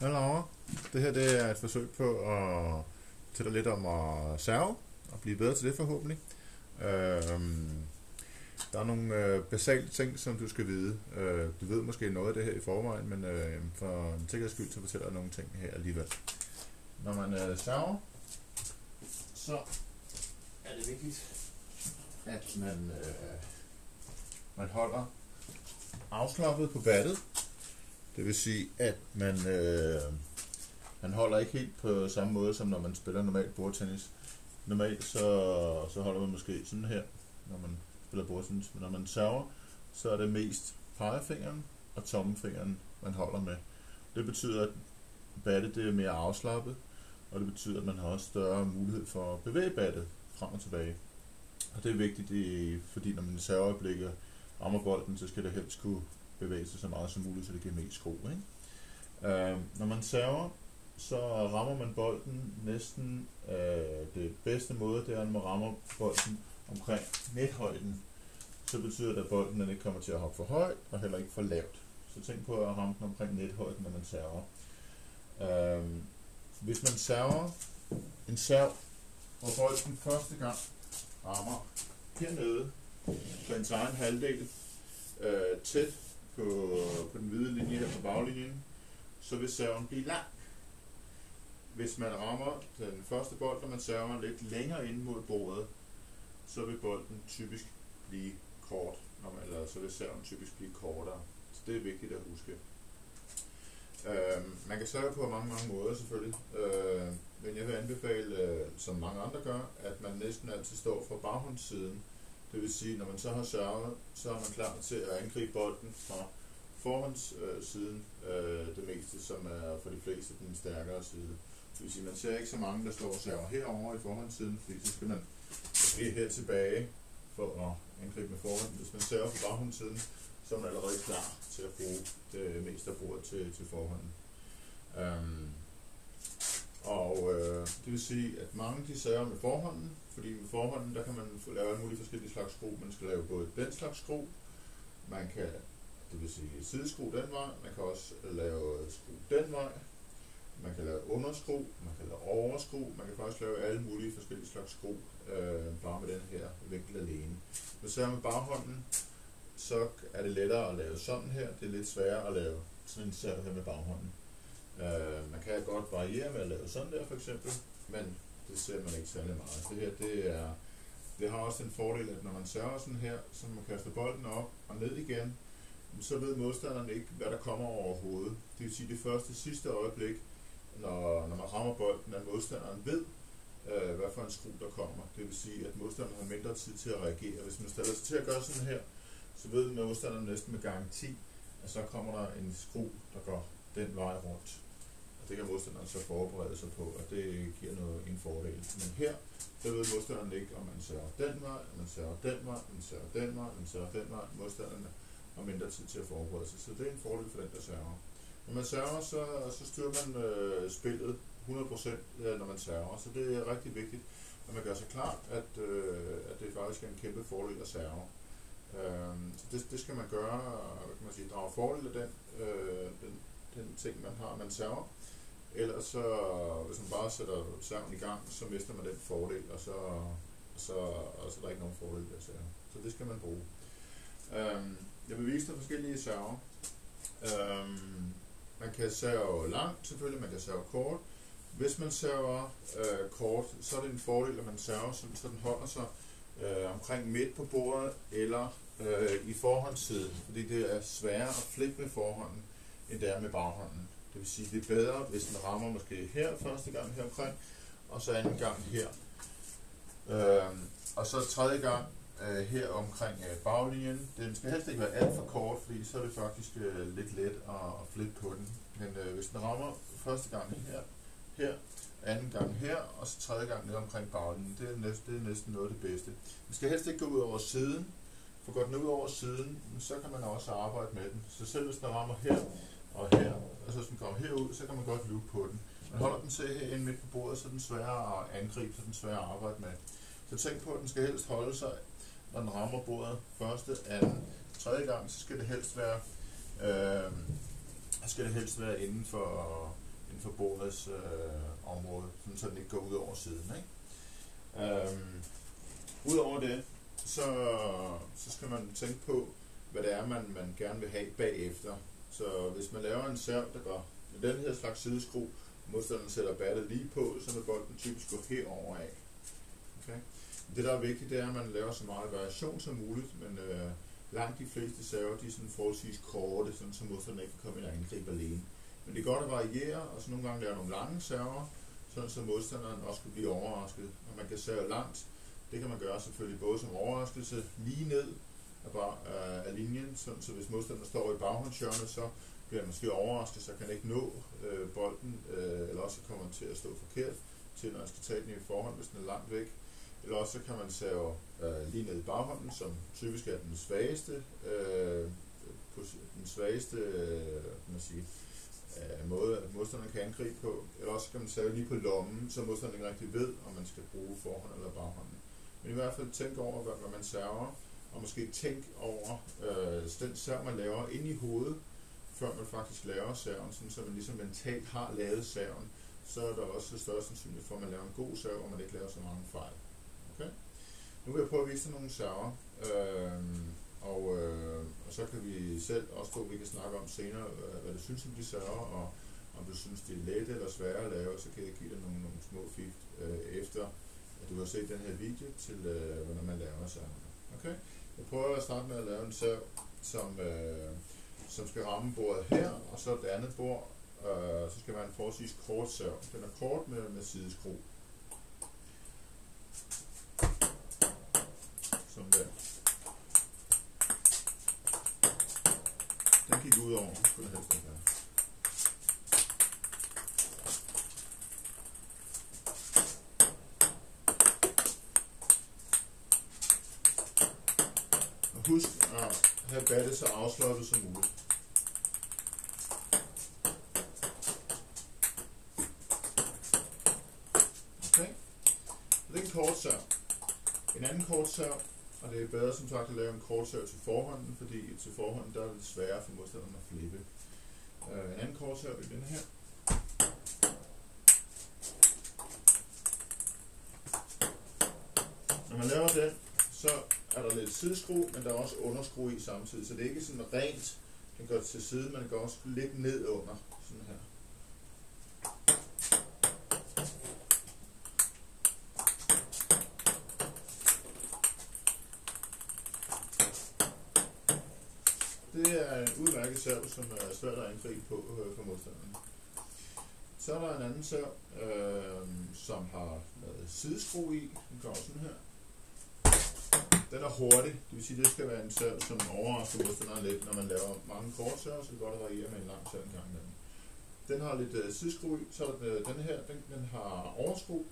Hej Laura. Det her det er et forsøg på at fortælle lidt om at serve og blive bedre til det forhåbentlig. Der er nogle basale ting, som du skal vide. Du ved måske noget af det her i forvejen, men for en sikkerheds skyld, så fortæller jeg nogle ting her alligevel. Når man server, så er det vigtigt, at man holder afslappet på battet. Det vil sige, at man holder ikke helt på samme måde, som når man spiller normalt bordtennis. Normalt så holder man måske sådan her, når man spiller bordtennis. Men når man server, så er det mest pegefingeren og tommelfingeren, man holder med. Det betyder, at battet det er mere afslappet, og det betyder, at man har også større mulighed for at bevæge battet frem og tilbage. Og det er vigtigt, fordi når man i serveøjeblikket rammer bolden, så skal det helst kunne bevæge sig så meget som muligt, så det giver mest skru. Når man server, så rammer man bolden næsten det bedste måde, det er, når man rammer bolden omkring nethøjden. Så betyder det, at bolden ikke kommer til at hoppe for højt, og heller ikke for lavt. Så tænk på at ramme den omkring nethøjden, når man server. Hvis man server en serv, hvor bolden første gang rammer hernede på ens egen halvdel, tæt på den hvide linje her på baglinjen, så vil serven blive lang. Hvis man rammer den første bold, når man server lidt længere ind mod bordet, så vil bolden typisk blive kort, eller så vil serven typisk blive kortere. Så det er vigtigt at huske. Man kan serve på mange måder selvfølgelig, men jeg vil anbefale, som mange andre gør, at man næsten altid står fra baghåndssiden. Det vil sige, når man så har servet, så er man klar til at angribe bolden fra forhåndssiden, det meste, som er for de fleste den stærkere side. Det vil sige, man ser ikke så mange, der står og server herover i forhåndssiden, fordi så skal man blive her tilbage for at angribe med forhånd. Hvis man server på baghåndssiden, så er man allerede klar til at bruge det meste af bordet til forhånden. Det vil sige, at mange de server med forhånden, fordi med forhånden der kan man lave alle mulige forskellige slags skru. Man skal lave både den slags skru, man kan, det vil sige sideskru den vej, man kan også lave skru den vej, man kan lave underskru, man kan lave overskru, man kan faktisk lave alle mulige forskellige slags skru, bare med den her vinkel alene. Hvis server med baghånden, så er det lettere at lave sådan her, det er lidt sværere at lave sådan en serv her med baghånden. Man kan godt variere med at lave sådan der for eksempel, men det ser man ikke særlig meget. Det har også en fordel, at når man server sådan her, så man kaster bolden op og ned igen, så ved modstanderen ikke, hvad der kommer over hovedet. Det vil sige, det sidste øjeblik, når man rammer bolden, at modstanderen ved, hvad for en skru der kommer. Det vil sige, at modstanderen har mindre tid til at reagere. Hvis man stiller sig til at gøre sådan her, så ved modstanderen næsten med garanti, at så kommer der en skru, der går den vej rundt. Og det kan modstanderen så forberede sig på, og det giver en fordel. Men her, så ved modstanderen ikke, om man server den vej, man server den vej, man server den vej, man server den vej. Modstanderen har mindre tid til at forberede sig, så det er en fordel for den, der server. Når man server, så styrer man spillet 100%, når man server, så det er rigtig vigtigt, at man gør sig klart, at det faktisk er en kæmpe fordel at serve. Så det skal man gøre, kan man sige, drage fordel af den ting, man har, man server. Ellers så, hvis man bare sætter serven i gang, så mister man den fordel, og så er der ikke nogen fordel ved at serve. Så det skal man bruge. Jeg vil vise dig forskellige server. Man kan serve langt selvfølgelig, man kan serve kort. Hvis man server kort, så er det en fordel, at man server, så den holder sig omkring midt på bordet eller i forhåndssiden, fordi det er sværere at flippe med forhånden, end det er med baghånden. Det vil sige, det er bedre, hvis den rammer måske her første gang her omkring, og så anden gang her. Og så tredje gang her omkring baglinjen. Den skal helst ikke være alt for kort, fordi så er det faktisk lidt let at flippe på den. Men hvis den rammer første gang her, anden gang her, og så tredje gang ned omkring baglinjen, det er næsten noget af det bedste. Den skal helst ikke gå ud over siden, for går den ud over siden, så kan man også arbejde med den. Så selv hvis den rammer her og her, altså hvis den kommer herud, så kan man godt lukke på den. Men holder den til herinde midt på bordet, så er den sværere at angribe, så er den sværere at arbejde med. Så tænk på, at den skal helst holde sig, når den rammer bordet første, anden, tredje gang, så skal det helst være inden for inden for bordets område, sådan, så den ikke går ud over siden. Ikke? Udover det, så skal man tænke på, hvad det er, man gerne vil have bagefter. Så hvis man laver en serv, der går med den her slags sideskru, modstanderen sætter battet lige på, så vil bolden typisk gå herover af. Okay? Det, der er vigtigt, det er, at man laver så meget variation som muligt, men langt de fleste server, de er sådan forholdsvis korte, sådan, så modstanderen ikke kan komme ind og angribe alene. Men det er godt at variere, og så nogle gange lave nogle lange server, sådan så modstanderen også kan blive overrasket. Og man kan serve langt, det kan man gøre selvfølgelig både som overraskelse lige ned af linjen, sådan, så hvis modstanderen står i baghåndshjørnet, så bliver han måske overrasket, så kan han ikke nå bolden, eller også kommer han til at stå forkert til, når han skal tage den i forhånd, hvis den er langt væk. Eller også så kan man serve lige ned i baghånden, som typisk er den svageste, kan man sige, måde, at modstanderen kan angribe på. Eller også kan man serve lige på lommen, så modstanderen ikke rigtig ved, om man skal bruge forhånd eller baghånden. Men i hvert fald tænk over, hvad man server, og måske tænk over den serv, man laver inde i hovedet, før man faktisk laver serven, sådan, så man ligesom mentalt har lavet serven, så er der også større sandsynlighed for, at man laver en god serv, og man ikke laver så mange fejl. Okay? Nu vil jeg prøve at vise dig nogle server, og så kan vi selv også vi kan snakke om senere, hvad du synes om de server, og om du synes, de er lette eller svære at lave, så kan jeg give dig nogle små fif efter, at du har set den her video til, hvordan man laver serverne. Okay? Jeg prøver at starte med at lave en serv, som skal ramme bordet her, og så det andet bord, så skal være en forholdsvis kort serv. Den er kort med sideskru. Sådan der. Den gik ud over, skulle det helst ikke være. Og husk at have battet så afslappet som muligt. Okay? Det er en kort serv. En anden kort serv, og det er bedre som sagt at lave en kort serv til forhånden, fordi til forhånden der er det sværere for modstanderen at flippe. En anden kort serv er den her. Når man laver den, så er der lidt sideskru, men der er også underskru i samtidig, så det er ikke sådan rent, den går til siden, men den går også lidt ned under, sådan her. Det er en udmærket serv, som er svært at angribe på for modstanderen. Så er der en anden serv, som har noget sideskru i, den går sådan her. Den er hurtig, det vil sige, at det skal være en serv, som overrasker modstanderen lidt, når man laver mange kort server, så det godt at variere med en lang serv en gang imellem. Den har lidt sideskru i, så er der den her, den har overskru.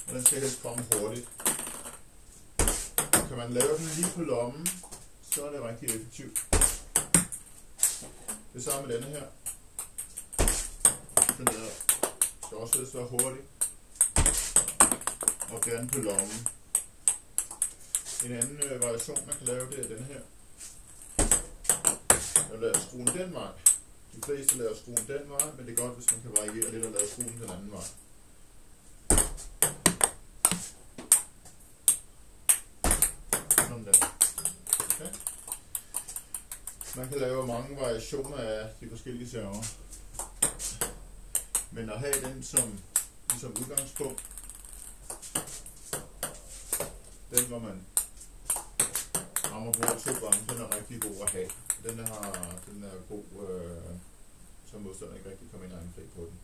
Og den skal helst komme hurtigt. Kan man lave den lige på lommen, så er det rigtig effektivt. Det samme med denne her. Den der skal også helst være hurtig. Og gerne på lommen. En anden variation, man kan lave, det er denne her. Jeg laver skruen den vej. De fleste laver skruen den vej, men det er godt, hvis man kan variere lidt og lave skruen den anden vej. Okay. Man kan lave mange variationer af de forskellige server, men at have den som udgangspunkt, den hvor man rammer bordet 2 gange, den er rigtig god at have. Den er god, så modstander ikke rigtig komme ind og angribe på den.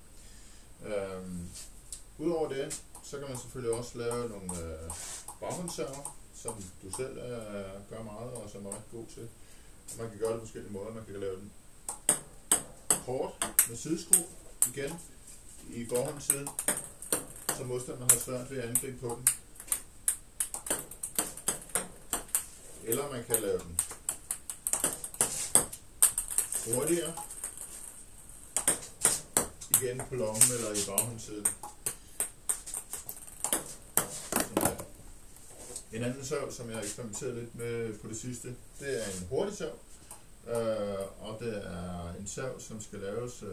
Udover det, så kan man selvfølgelig også lave nogle baghåndsserver, som du selv gør meget, og som er ret god til. Man kan gøre det på forskellige måder. Man kan lave den kort med sideskru igen i forhåndssiden, så modstanderen har svært ved at angribe på den. Eller man kan lave den hurtigere igen på lommen eller i baghåndssiden. En anden sav, som jeg har eksperimenteret lidt med på det sidste, det er en hurtig sav. Og det er en sav, som skal laves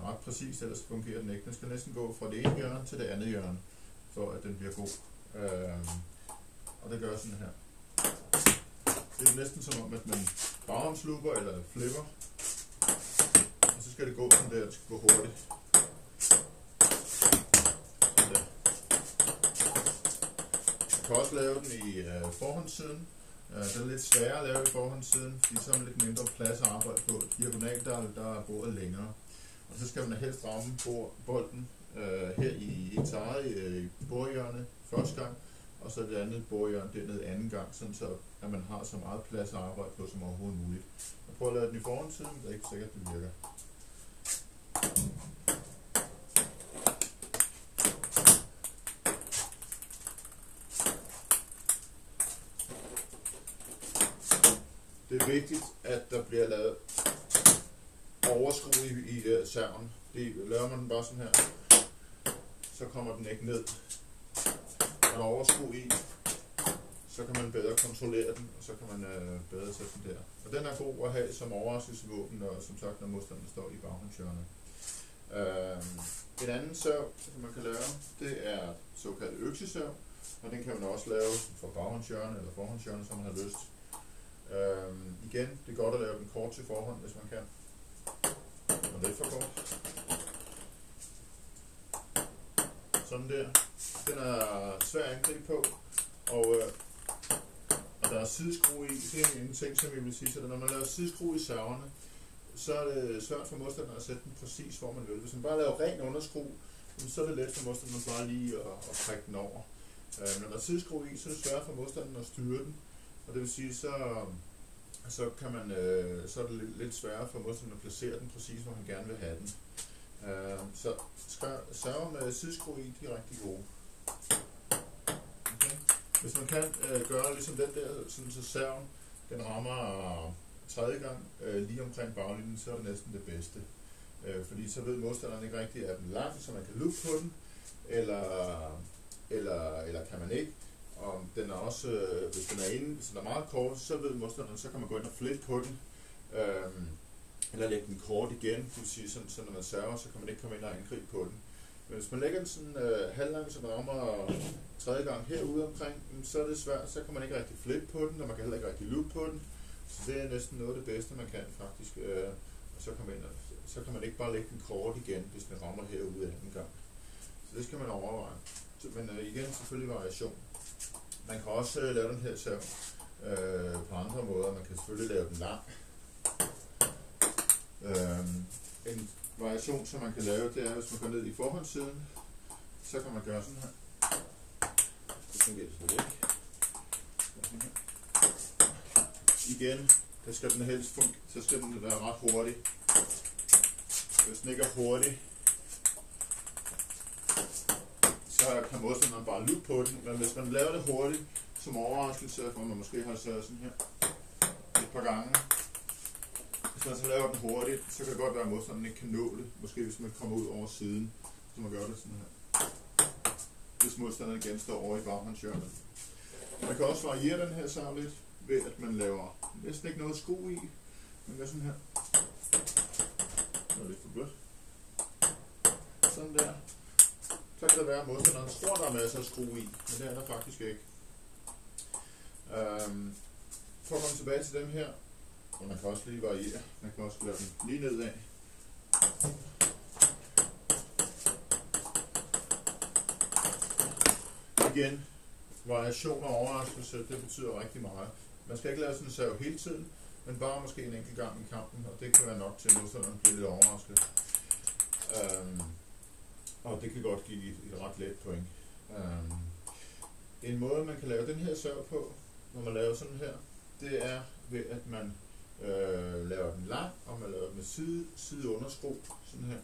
ret præcist, ellers fungerer den ikke. Den skal næsten gå fra det ene hjørne til det andet hjørne, for at den bliver god. Og det gør sådan her. Det er næsten som om, at man baghåndslooper eller flipper. Og så skal det gå sådan der, det skal gå hurtigt. Sådan der. Man kan også lave den i forhåndssiden. Den er lidt sværere at lave i forhåndssiden, fordi så er man lidt mindre plads at arbejde på. Diagonalt, der er bordet længere. Og så skal man helst ramme bolden her i ens eget bordhjørne første gang, og så det andet bordhjørne dernede anden gang, sådan så at man har så meget plads at arbejde på som overhovedet muligt. Jeg prøver at lave den i forhåndssiden, det er ikke sikkert, det virker. Det er vigtigt, at der bliver lavet overskru i serven. Laver man den bare sådan her, så kommer den ikke ned. Når der er overskru i, så kan man bedre kontrollere den, og så kan man bedre sætte den der. Og den er god at have som overraskelsesvåben, og som sagt, når modstanderen står i baghåndshjørnet. En anden sav, som man kan lave, det er såkaldt øksesav, og den kan man også lave for baghåndshjørnet eller forhåndshjørnet, som man har lyst. Igen, det er godt at lave den kort til forhånd, hvis man kan. Og lidt for kort. Sådan der. Den er svær at angribe på, og der er sideskrue i. Det er en ting, som jeg vil sige til dig. Når man laver sideskrue i serverne, så er det svært for modstanderen at sætte den præcis, hvor man vil. Hvis man bare laver ren underskru, så er det let for modstanderen bare lige at trække den over. Når der er sideskrue i, så er det svært for modstanderen at styre den. Og det vil sige, så er det lidt sværere for modstanderen at placere den præcis, hvor han gerne vil have den. Så server med sideskrue i, de er rigtig gode. Okay. Hvis man kan gøre ligesom den der, sådan så serven, den rammer tredje gang lige omkring baglinjen, så er det næsten det bedste. Fordi så ved modstanderen ikke rigtigt, at den er lang, så man kan lukke på den, eller kan man ikke. Og den er også, hvis den er inde, hvis den er meget kort, så ved modstanderen, så kan man gå ind og flippe på den. Eller lægge den kort igen, det vil sige, så når man server, så kan man ikke komme ind og angribe på den. Men hvis man lægger den sådan halvlang, så den rammer tredje gang herude omkring, så er det svært, så kan man ikke rigtig flippe på den, og man kan heller ikke rigtig loop på den. Så det er næsten noget af det bedste, man kan faktisk. Og så kan man ikke bare lægge den kort igen, hvis den rammer herude anden gang. Så det skal man overveje. Men igen, selvfølgelig variation. Man kan også lave den her sav på andre måder. Man kan selvfølgelig lave den lang. En variation, som man kan lave, det er, hvis man går ned i forhåndssiden, så kan man gøre sådan her. Så fungerer det slet ikke. Igen, der skal den helst fungere, så skal den være ret hurtig. Hvis den ikke er hurtig, så kan modstanderen bare lukke på den, men hvis man laver det hurtigt, som overraskelse, hvor man måske har sat sådan her et par gange, hvis man så laver den hurtigt, så kan det godt være, at modstanderen ikke kan nå det, måske hvis man kommer ud over siden, så man gør det sådan her, hvis modstanderen igen står over i baghåndshjørnet. Man kan også variere den her sav lidt, ved at man laver næsten ikke noget sko i, man gør sådan her, det er lidt for blødt, sådan der. Så kan det være, at modstanderen tror, der er masser af skrue i, men det er der faktisk ikke. For at komme tilbage til dem her, og man kan også lige variere, man kan også lave den lige nedad. Igen, variation og overraskelse, det betyder rigtig meget. Man skal ikke lave sådan en sav hele tiden, men bare måske en enkelt gang i kampen, og det kan være nok til, at modstanderen bliver lidt overrasket. Og det kan godt give et ret let point. En måde, man kan lave den her sav på, når man laver sådan her, det er ved, at man laver den lang, og man laver den med sideunderskru, sådan her.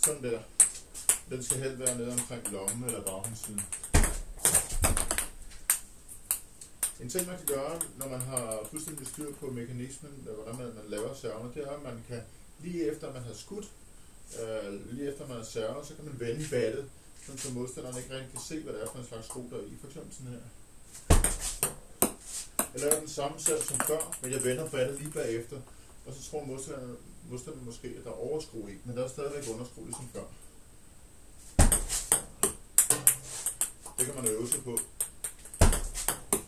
Sådan der. Den skal helst være nede omkring lommen eller baghåndssiden. En ting, man kan gøre, når man har fuldstændig styr på mekanismen, hvordan man laver serverne, det er, at man kan lige efter man har skudt, lige efter man har servet, så kan man vende battet, så modstanderen ikke rigtig kan se, hvad det er for en slags sko, der er i. For eksempel sådan her. Jeg laver den samme serv som før, men jeg vender battet lige bagefter, og så tror modstanderen måske, at der er overskru i, men der er stadigvæk underskru ligesom før. Det kan man øve sig på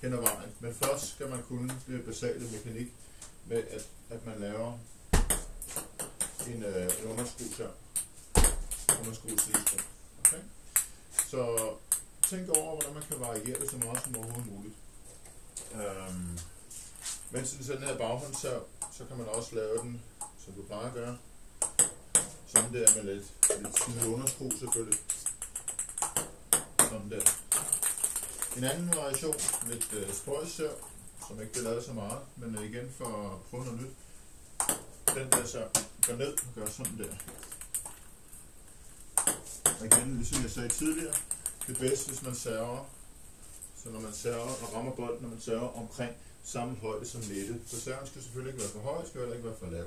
hen ad vejen, men først skal man kunne det basale mekanik med, at man laver en underskrudsserv. Underskrudsligsprung. Okay? Så tænk over, hvordan man kan variere det så meget som overhovedet muligt. Mens den her baghåndsserv, så kan man også lave den, som du plejer at gøre. Sådan der med lidt side underskru selvfølgelig. Sådan der. En anden variation, lidt spøjsserv, som ikke bliver lavet så meget, men igen for at prøve noget nyt. Den der serv går ned og gør sådan der. Og igen, ligesom jeg sagde tidligere, det er bedst, hvis man server. Så når man server og rammer bolden, når man server omkring samme højde som nettet. Så serven skal selvfølgelig ikke være for høj, skal heller ikke være for lav.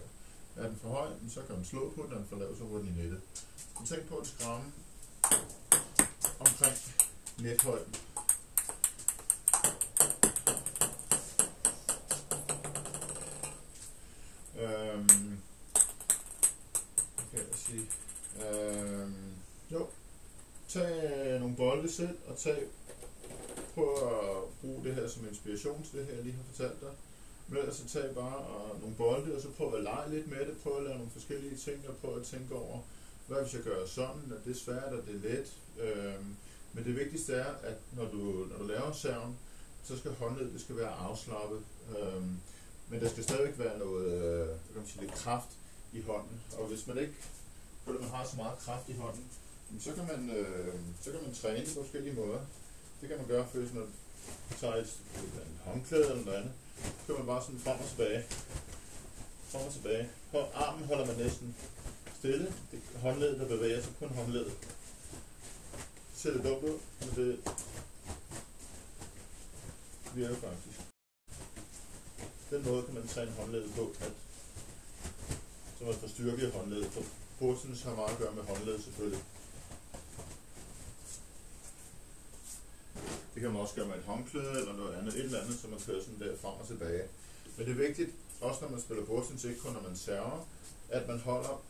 Er den for høj, så kan man slå på den, er den for lav, så ruller den i nettet. Så tænk på at skræmme omkring nethøjden. Hvad kan jeg sige? Jo, tag nogle bolde selv, og prøv at bruge det her som inspiration til det her, jeg lige har fortalt dig. Men ellers så tag bare nogle bolde, og så prøv at lege lidt med det, prøv at lave nogle forskellige ting, og prøv at tænke over, hvad hvis jeg gør sådan, at det er svært, og det er let. Men det vigtigste er, at når du laver serven, så skal håndledet, det skal være afslappet. Men der skal stadigvæk være noget, lidt kraft i hånden. Og hvis man ikke føler, at man har så meget kraft i hånden, så kan man træne det på forskellige måder. Det kan man gøre, hvis man tager et håndklæde eller noget andet. Så kan man bare sådan frem og tilbage. Frem og tilbage. Armen holder man næsten stille. Det er håndledet, der bevæger sig, kun håndledet. Det ser lidt dumt ud, men det virker faktisk. Den måde kan man træne håndledet på, så man får styrke i håndledet. For bordtennis har meget at gøre med håndledet selvfølgelig. Det kan man også gøre med et håndklæde eller noget andet, et eller andet, så man kører sådan der frem og tilbage. Men det er vigtigt, også når man spiller bordtennis, ikke kun når man server, at man holder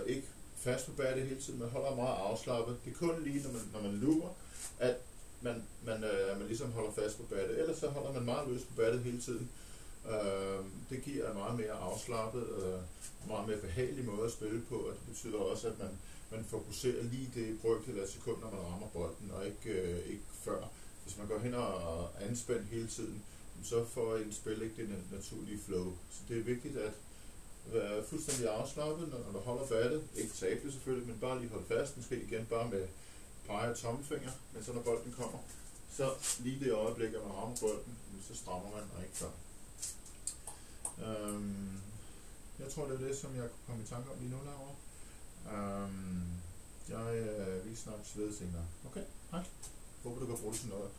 ikke fast på battet hele tiden, man holder meget afslappet. Det er kun lige, når man looper, at man ligesom holder fast på battet. Ellers så holder man meget løs på battet hele tiden. Det giver en meget mere afslappet meget mere behagelig måde at spille på, og det betyder også, at man fokuserer lige det brøkdel af sekund, når man rammer bolden, og ikke før. Hvis man går hen og anspændt hele tiden, så får en spil ikke det naturlige flow. Så det er vigtigt at være fuldstændig afslappet, når du holder battet. Ikke tabe det selvfølgelig, men bare lige holde fast. Måske igen bare med pege og tommelfinger, men så når bolden kommer, så lige det øjeblik, at man rammer bolden, så strammer man, og ikke før. Jeg tror, det er det, som jeg kunne komme i tanke om lige nu derovre. Vi snakkes ved senere. Okay, hej. Håber du kan bruge det til noget.